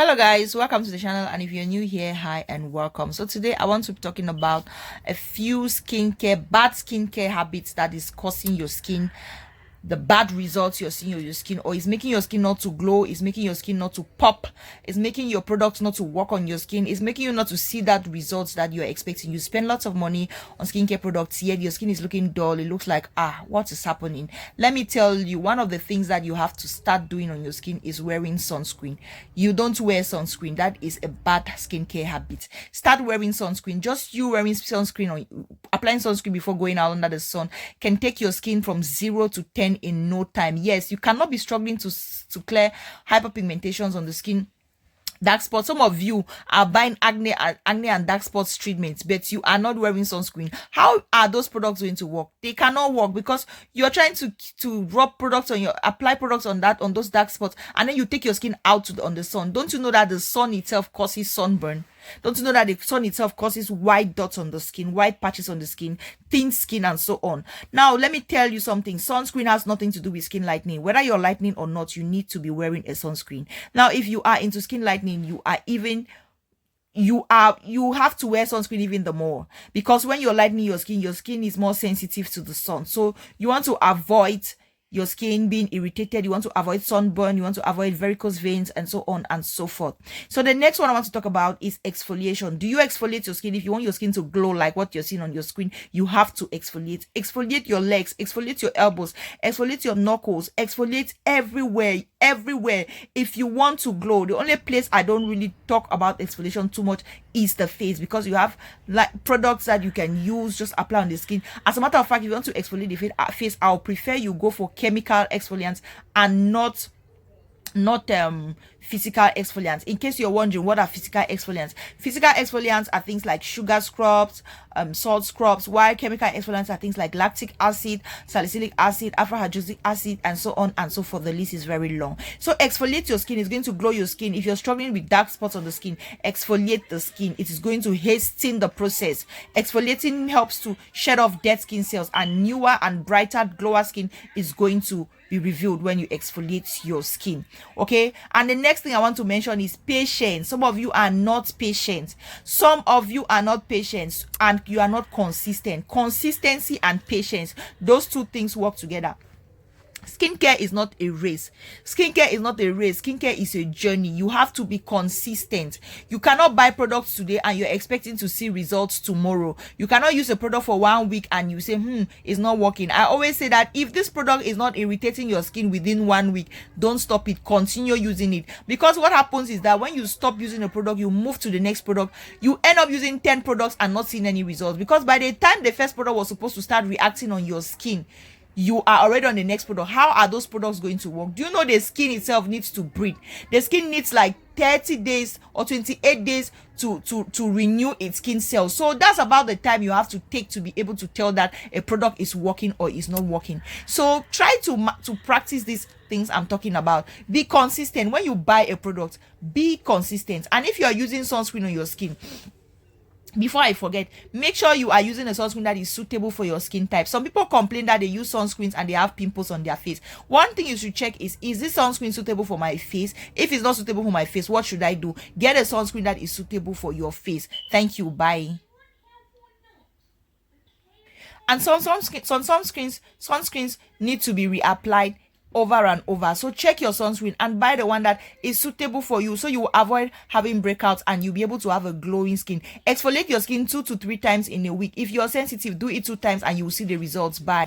Hello guys, welcome to the channel, and if you're new here, hi and welcome. So today I want to be talking about a few bad skincare habits that is causing your skin the bad results you're seeing on your skin, or is making your skin not to glow, is making your skin not to pop, is making your products not to work on your skin, is making you not to see that results that you're expecting. You spend lots of money on skincare products, yet your skin is looking dull. It looks like, what is happening? Let me tell you, one of the things that you have to start doing on your skin is wearing sunscreen. You don't wear sunscreen. That is a bad skincare habit. Start wearing sunscreen. Just you wearing sunscreen or applying sunscreen before going out under the sun can take your skin from 0 to 10 in no time. Yes, you cannot be struggling to clear hyperpigmentations on the skin, dark spots. Some of you are buying acne and dark spots treatments, but you are not wearing sunscreen. How are those products going to work? They cannot work because you're trying to apply products on those dark spots, and then you take your skin out on the sun. Don't you know that the sun itself causes sunburn? Don't you know that the sun itself causes white dots on the skin, white patches on the skin, thin skin, and so on? Now, let me tell you something. Sunscreen has nothing to do with skin lightening. Whether you're lightening or not, you need to be wearing a sunscreen. Now, if you are into skin lightening, you have to wear sunscreen even the more, because when you're lightening your skin is more sensitive to the sun. So you want to avoid your skin being irritated, you want to avoid sunburn, you want to avoid varicose veins, and so on and so forth. So the next one I want to talk about is exfoliation. Do you exfoliate your skin? If you want your skin to glow like what you're seeing on your screen, you have to exfoliate. Exfoliate your legs, exfoliate your elbows, exfoliate your knuckles, exfoliate everywhere. If you want to glow. The only place I don't really talk about exfoliation too much is the face, because you have like products that you can use, just apply on the skin. As a matter of fact, if you want to exfoliate the face, I'll prefer you go for chemical exfoliants and not physical exfoliants. In case you're wondering, what are physical exfoliants are things like sugar scrubs, salt scrubs, while chemical exfoliants are things like lactic acid, salicylic acid, alpha hydroxy acid, and so on and so forth. The list is very long. So exfoliate your skin. Is going to glow your skin. If you're struggling with dark spots on the skin, exfoliate the skin. It is going to hasten the process. Exfoliating helps to shed off dead skin cells, and newer and brighter glower skin is going to be revealed when you exfoliate your skin. Okay, and the next thing I want to mention is patience. Some of you are not patient. And you are not consistent. Consistency and patience, those two things work together. Skincare is not a race. Skincare is a journey. You have to be consistent. You cannot buy products today and you're expecting to see results tomorrow. You cannot use a product for 1 week and you say, it's not working. I always say that if this product is not irritating your skin within 1 week, don't stop it. Continue using it. Because what happens is that when you stop using a product, you move to the next product. You end up using 10 products and not seeing any results, because by the time the first product was supposed to start reacting on your skin, you are already on the next product. How are those products going to work? Do you know the skin itself needs to breathe? The skin needs like 30 days or 28 days to renew its skin cells. So that's about the time you have to take to be able to tell that a product is working or is not working. So try to practice these things I'm talking about. Be consistent. When you buy a product, be consistent. And if you are using sunscreen on your skin, before I forget, make sure you are using a sunscreen that is suitable for your skin type. Some people complain that they use sunscreens and they have pimples on their face. One thing you should check is this sunscreen suitable for my face? If it's not suitable for my face, what should I do? Get a sunscreen that is suitable for your face. Thank you. Bye. And some sunscreens need to be reapplied over and over. So check your sunscreen and buy the one that is suitable for you, so you will avoid having breakouts and you'll be able to have a glowing skin. Exfoliate your skin 2 to 3 times in a week. If you're sensitive, do it 2 times and you will see the results. Bye.